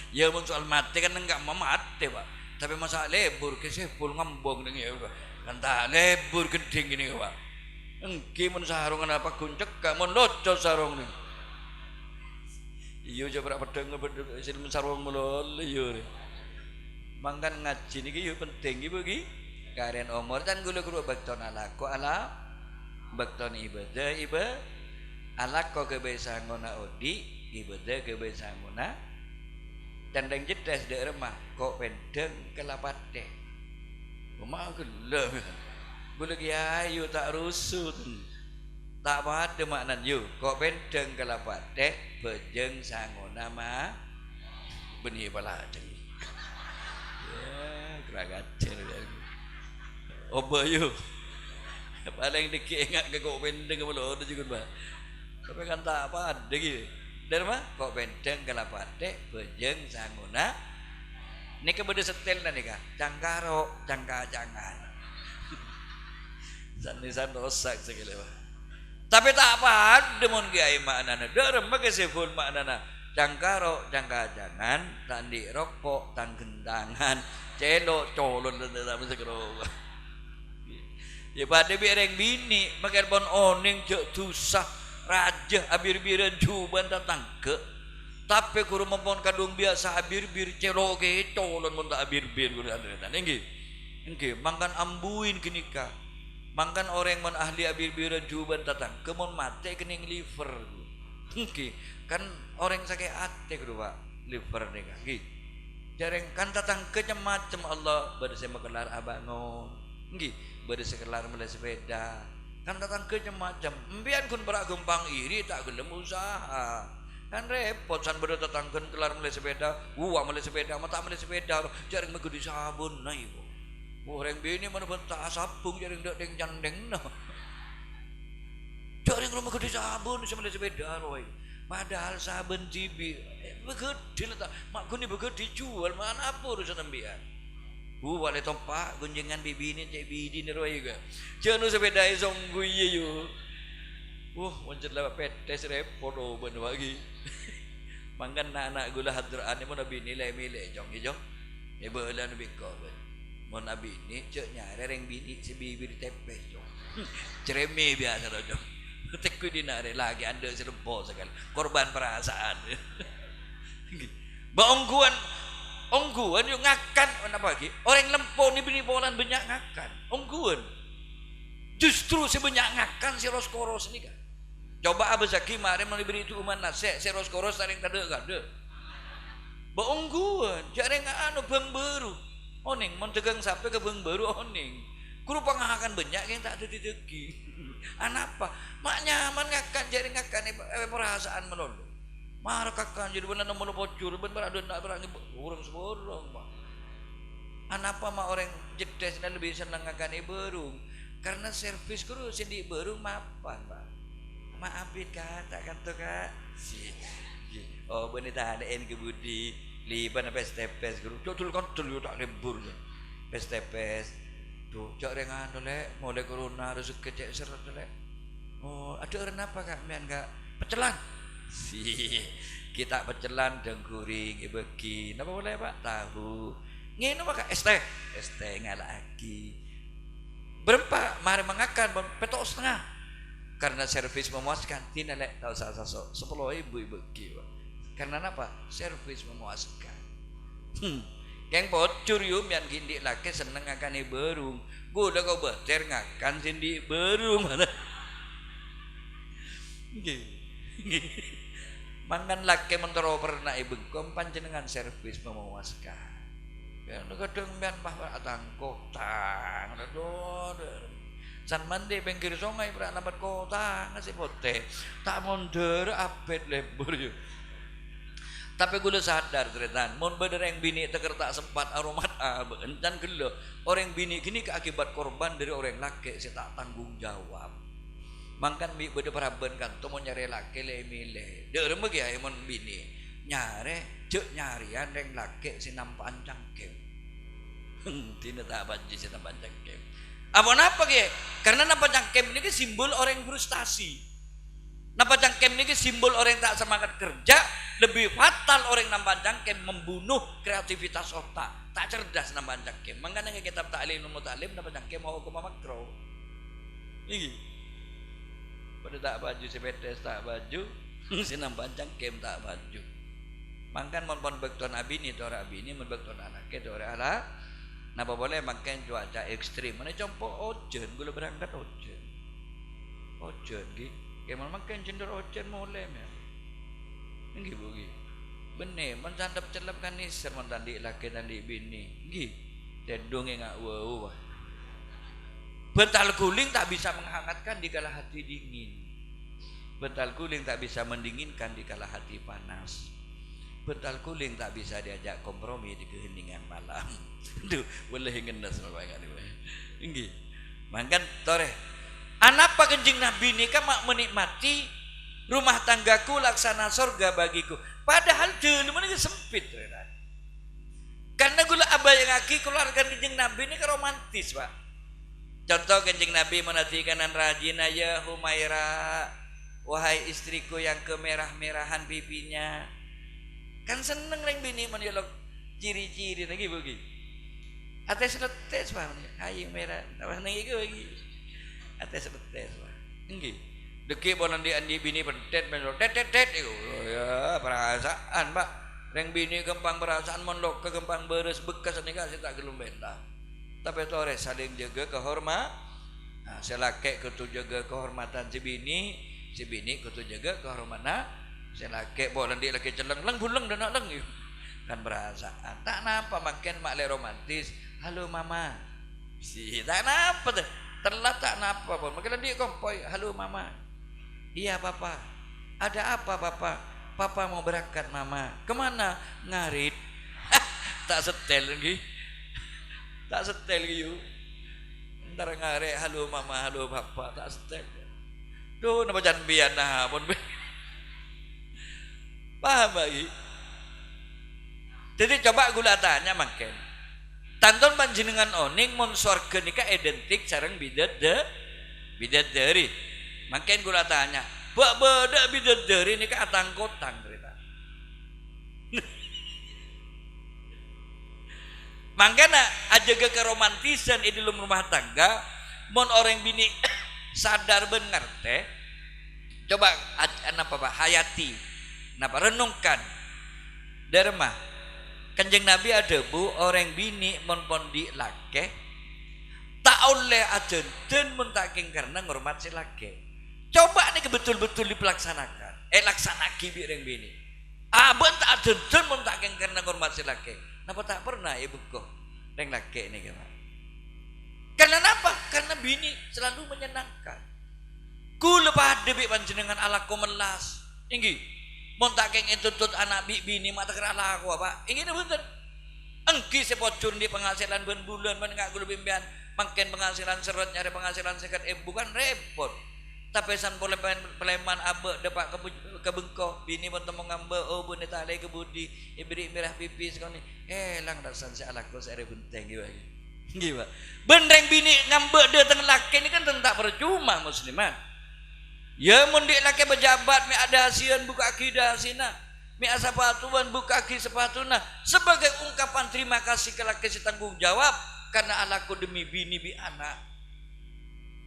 Ya mun soal mati kan enggak mati Pak. Tapi masa lebur ke sepul ngambong dengan ya Pak. Kan tak lebur geding ini Pak. Engki mun sarung apa kuncek gak mun loco sarung ni. Iyo jabra pedang sing sarung mulol iyo. Mangkan ngaji niki yo penting iki bagi. Karen umur dan gula guru bakton alako ala bakton ibadah alako kebiasaan guna odi ibadah kebiasaan guna dan yang jelas di rumah kok pendeng kelapat deh rumah gula kiai tak rusut tak pada maknan yu kok pendeng kelapat deh bejeng sangona mah benih baladeng ya keragacer oba yo paling dikiingat ke kok pendeng kalau ada juga Pak tapi kan tak apa ada gitu dari mana kok pendeng kelapate bejeng sanguna ini kepada setel nanti kah cangkaro cangka-cangan sanisan rosak segala Pak tapi tak apa ada mon kiai maknana dari mana seful maknana cangkaro cangka-cangan tandi rokok tang gendangan celo colon dan bisa kerja ya pada bereng bini makan pon oning jek tusah raja abir-biran juban datang ke tapi guru mempon kadung biasa abir-bir celoke colon mun tak abir-bir guru andretan nggih mangkan ambuin kenika mangkan orang mon ahli abir-biran juban datang ke mon mate kening liver nggih kan orang sakit ate guru Pak liver nika nggih jareng kan datang ke macam Allah bersama kelar abangon nggih bade sekelar mulai sepeda kan datang ke macam mbian kun berak gempang iri tak gelem usaha kan repot san bade datang ke kelar mulai sepeda mulai sepeda mata mulai sepeda jaring megudi sabun nah ibu orang bini mana bentak sabung jaring dak deng jandeng nah Jare rumah gede sabun sama sepeda roy. Padahal saben cibi begede lah mak guni begede dijual mana apa urusan ambian. Wale tompak gunjingan bibi ini cek bidi ni roy juga. Jangan sepeda isong gue yo. Wancet lah petes repot ben lagi. Mangkan anak gula hadraan ni mon abi nilai milih jong jong. E beulah nu biko ben. Mon abi ni cek nyare reng bini si bibi di tepes jong. Cereme biasa jong. Teku dinare lagi anda serempo sekali korban perasaan. Ba ongguan yung ngakan apa lagi orang lempo ni bini bolan banyak ngakan ongguan justru si banyak ngakan si roskoros ni kan coba abah saki mari mau diberi itu uman nase si roskoros taring kade ba ongguan jarang anu bang baru oning mon tegang sampai ke bang baru oning kuru pangahakan banyak yang tak ada dideki anak apa mak nyaman ngakan jarang ngakan perasaan menolong marah kakak jadi benar nomor bocor benar ada nak berani orang seborong pak. Anapa mak orang jedes dan lebih senang akan berung karena servis kru sendi berung mapan pak. Maafin kak tak kan tu kak. Oh benar tak ada en kebudi liban apa stepes kru. Cok tul kan tul tak lebur je. Stepes tu cok rengan tu le mulai corona harus kecek seret tu le. Oh ada orang apa kak mian kak pecelan. Kita pecelan dengkuring ibeki napa boleh pak tahu ngene maka ST ngalaki berempat mari mengakan petok setengah karena servis memuaskan tidak lek tahu sasok 10.000 ibeki pak karena apa servis memuaskan yang bocor yum yang gindik laki seneng akan berung gua udah kau beter ngakan sindi berung mana mangan laki mentero pernah ibu kompan jenengan servis memuaskan ya kadang mian bah tangkok tang aduh san mandi pinggir sungai beralamat kota ngasih pote tak mundur abet lebur yuk tapi gue sadar ceritanya mon bener yang bini teker tak sempat aromat dan gelo orang bini gini keakibat korban dari orang laki saya tak tanggung jawab mangkan bi bede paraben kan to mon nyare laki le mile de remeg ya mon bini nyare cek nyarian reng laki si nampan cangkem tidak tak banji si nampan cangkem apa ge karena nampan cangkem ini simbol orang frustasi nampan cangkem ini simbol orang tak semangat kerja lebih fatal orang nampan cangkem membunuh kreativitas otak tak cerdas nampan cangkem mangkan yang kitab ta'lim mutalim nampan cangkem mau ke makro ini pada tak baju sepetes tak baju sinam panjang kem tak baju mangkan mon bekton abini to abini mon bekton anak ke to ala napa boleh makan cuaca ekstrim mana compo ojen gula berangkat ojen gi kemon makan cendor ojen mulai ya nggih bu gi bener mon sandap celep kan niser mon tandi laki tandi bini nggih tendung ngak wow bental guling tak bisa menghangatkan di kala hati dingin. Bental guling tak bisa mendinginkan di kala hati panas. Bental guling tak bisa diajak kompromi di keheningan malam. Duh, boleh ngenes bapak nggih. Mangkan tore. Anapa kenjing Nabi ini kan mak menikmati rumah tanggaku laksana surga bagiku. Padahal dulu mana sempit renan. Karena gula abah yang aki keluarga kenjing Nabi ini romantis pak. Contoh kencing Nabi menatikan rajin ya Humaira wahai istriku yang kemerah-merahan pipinya kan seneng reng bini menilok ciri-ciri lagi bagi ates letes pak ayo merah tawas nengi ke bagi ates letes pak enggih deki bolan di andi bini pentet menilok tet ya perasaan pak reng bini gempang perasaan mondok ke gempang beres bekas nikah saya tak gelum bentah tapi tore saling jaga kehormatan. Nah, selake kudu jaga kehormatan si bini kudu jaga kehormatan. Selake bolan dia laki celeng leng buleng dan leng kan perasaan. Tak napa makin makle romantis. Halo mama. Si tak napa telat tak napa pun. Makin dia kompoi. Halo mama. Iya papa. Ada apa papa? Papa mau berangkat mama. Kemana? Ngarit. Tak setel lagi. Tak setel gitu. Ntar ngare halo mama halo papa tak setel. Duh napa jan bian nah pun paham bagi. Jadi coba gula tanya makin. Tanton panjenengan oning mun swarga nika identik sareng bidadari. Makin gula tanya, "Bak beda bidadari nika atang-kotang cerita." Makanya aja ke keromantisan di dalam rumah tangga, mon orang bini sadar benar teh, coba apa pak hayati, napa renungkan, derma, kanjeng Nabi ada bu orang bini mon pondi lake, tak oleh aja dan muntaking karena ngormat si lake. Coba nih betul-betul dipelaksanakan, laksanaki bi orang bini. Abang tak ada dan muntaking karena ngormat si lake. Napa tak pernah ibu kok reng laki ini kan? Karena apa? Karena bini selalu menyenangkan. Ku lepas debi panjenengan ala komelas. Inggi, montakeng entutut anak bini mata kerala aku apa? Inggi nih bener. Engki sepocun di penghasilan bulan nggak gue bimbian. Makin penghasilan seret nyari penghasilan sekat bukan repot. Tapi san boleh peleman abe depak kebengkok bini pun temu ngambe oh bune tali kebudi ibri merah pipis kau ni lang dasan si alako sere benteng gimana bendeng bini ngambe dia teng laki ni kan tentak percuma musliman ya mundi laki pejabat mi ada hasian buka akidah sina mi asapatuan buka aki sepatuna sebagai ungkapan terima kasih ke laki si tanggung jawab karena alaku demi bini bi anak.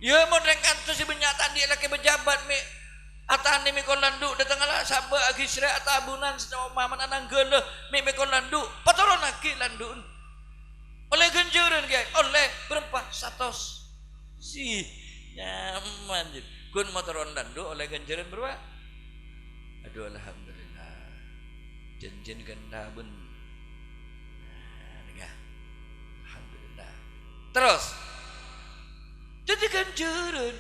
Ya mau rengkan tu si benyataan dia laki pejabat mi atane mi kolandu datang ala sabah agisra atabunan sama maman anang gele mi kolandu patoron laki landun oleh genjuran guys oleh berapa satos si nyaman kun motoron landu oleh genjuran berapa aduh alhamdulillah jenjen gendabun alhamdulillah terus jadi ganjaran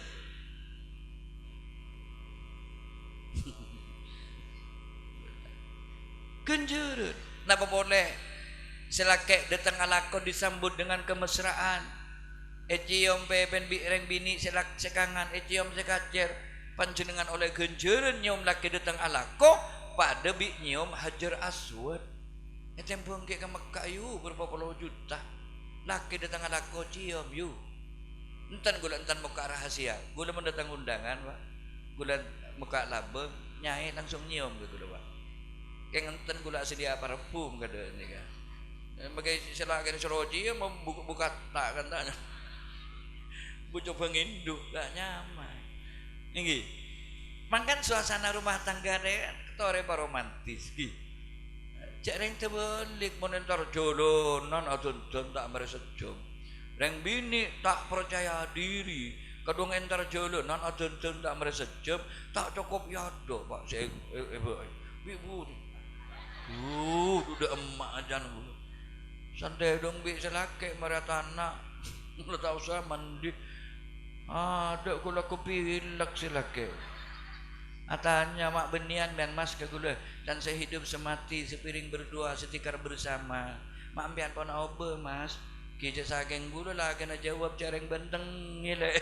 ganjaran napa boleh selake datang alakon disambut dengan kemesraan eciom pepen reng bini selak sekangan eciom sekacer panjenengan oleh ganjaran nyom laki datang alako pada bi nyom hajar aswad ecem bangke ke Mekah yu berapa puluh juta laki datang alako ciom yu entan gula entan muka rahasia gula mendatang undangan pak gula muka labeng nyai langsung nyium gitu pak kayak entan gula sedia parfum kada ini kan bagai silakan soroji mau buka tak kan tanya bujuk pengindu gak nyaman ini makan suasana rumah tangga deh ketore romantis gitu cek reng tebelik monitor jolonan atau tak merasa jom reng bini tak percaya diri kadung entar jolo nan adon tak merasa jam tak cukup yado pak saya ibu udah emak aja nunggu santai dong bi selake meratana lo tak usah mandi ada gula kopi pilek silake atanya mak benian dan mas ke gula dan saya hidup semati sepiring berdua setikar bersama mak ambian pon obe mas Kija saking gula lah kena jawab careng benteng ngile.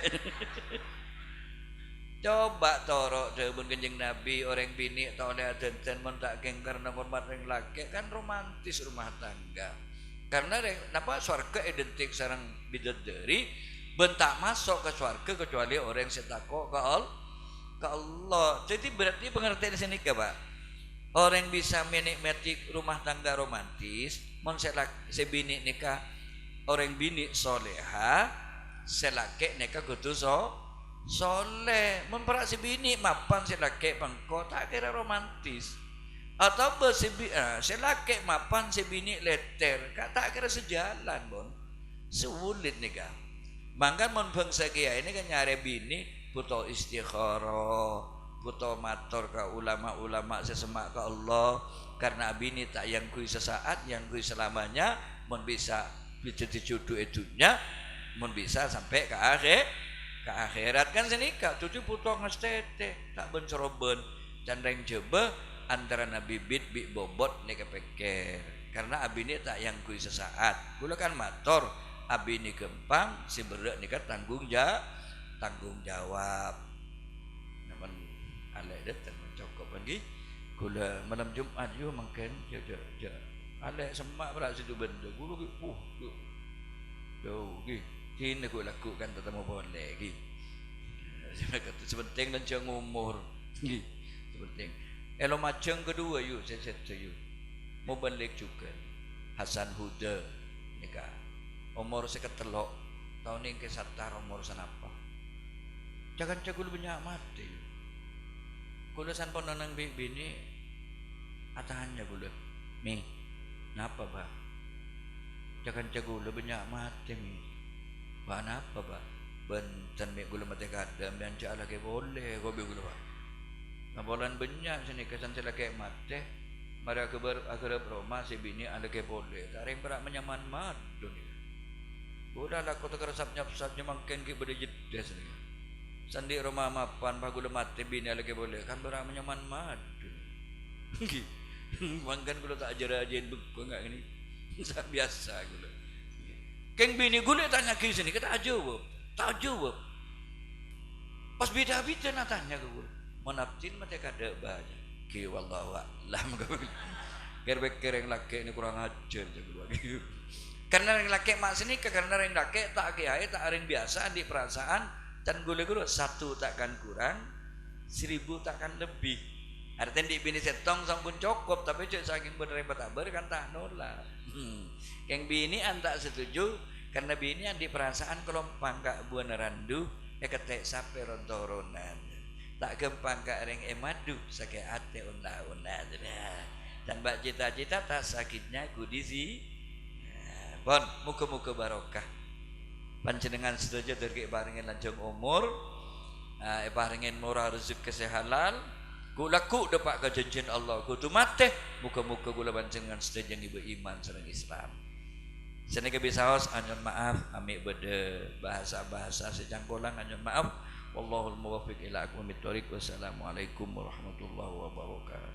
Coba torok jawabun kanjeng Nabi orang bini atau oleh aden mentak geng karena hormat ring laki kan romantis rumah tangga. Karena napa swarga identik sareng bidadari bentak masuk ke swarga kecuali orang setako ke Allah. Jadi berarti pengertian di sini ke Pak. Orang bisa menikmati rumah tangga romantis, mon sebini nikah orang bini soleha selake neka kudu soleh memperak si bini mapan selake bangko tak kira romantis atau selake mapan si bini leter tak kira sejalan bon sulit nika mangkan mon bangsa kia ini kan nyari bini butuh istikharah butuh matur ke ulama-ulama sesemak ke Allah karena bini tak yang kui sesaat yang kui selamanya mon bisa jadi jodoh edunya mun bisa sampai ke akhirat kan senika cucu putus ngestete tak ben soroben dan reng jebe antara nabi bit bi bobot nek kepeker karena abini tak yang kui sesaat kula kan matur abini gempang si berek nika tanggung jawab datang mencokop lagi. Gula malam Jumat yo makan je. Alek semak berat situ benda. Gula yo kini aku lakukan tetamu boleh gi. Saya kata sepenting dan jangan umur gi. Sepenting. Elo macam kedua yo saya you. Mau balik juga. Hasan Huda nikah. Umur seketelok tahun ini kesatar umur sanapa. Jangan cakul banyak mati. Gula san pon nang bini atahannya gula. Mi. Napa ba? Jangan cakul banyak mati mi. Ba napa ba? Benten mi gula mati kadam dan cak lagi boleh gobi gula ba. Ngabolan banyak sini kesan sila kayak mati. Mari aku berumah si bini ada ke boleh. Taring berak menyaman madu ni. Udah lah kau terkeresap nyapsapnya makin ke berjedes ni. Sandi rumah mapan bagula mati bini ada ke boleh kan berak menyaman madu. Mangkan gula tak ajar-ajarin beku enggak ini. Biasa gula. Keng bini gula tanya ke sini kita jawab. Tak jawab. Pas beda-beda nak tanya ke gula. Menaftin mati kada banyak. Ki wallahu a'lam. Gerek-gerek laki ini kurang ajar je. Karena yang laki mak sini karena yang laki tak kiai tak orang biasa di perasaan dan gula-gula satu takkan kurang 1000 takkan lebih. Artinya di bini setong sampun cukup tapi cek saking bener betaber kan tak nolak. Yang bini antak setuju karena bini yang di perasaan kalau pangkak buan randu ya ketek sape rontoronan. Tak gempang ka ring emadu sakit ate unla dan bak cita-cita tak sakitnya kudisi bon muka-muka barokah panjenengan setuju terkait barengan lanjung umur barengan murah rezeki halal gulaku dapat ke janjian Allah kudu mate muka-muka gula panjenengan setuju ibu iman sareng Islam seneka bisa hos anjon maaf amik bede bahasa-bahasa secangkolang anjon maaf wallahul muwaffiq ila aqwamit thoriq. Wassalamualaikum warahmatullahi wabarakatuh.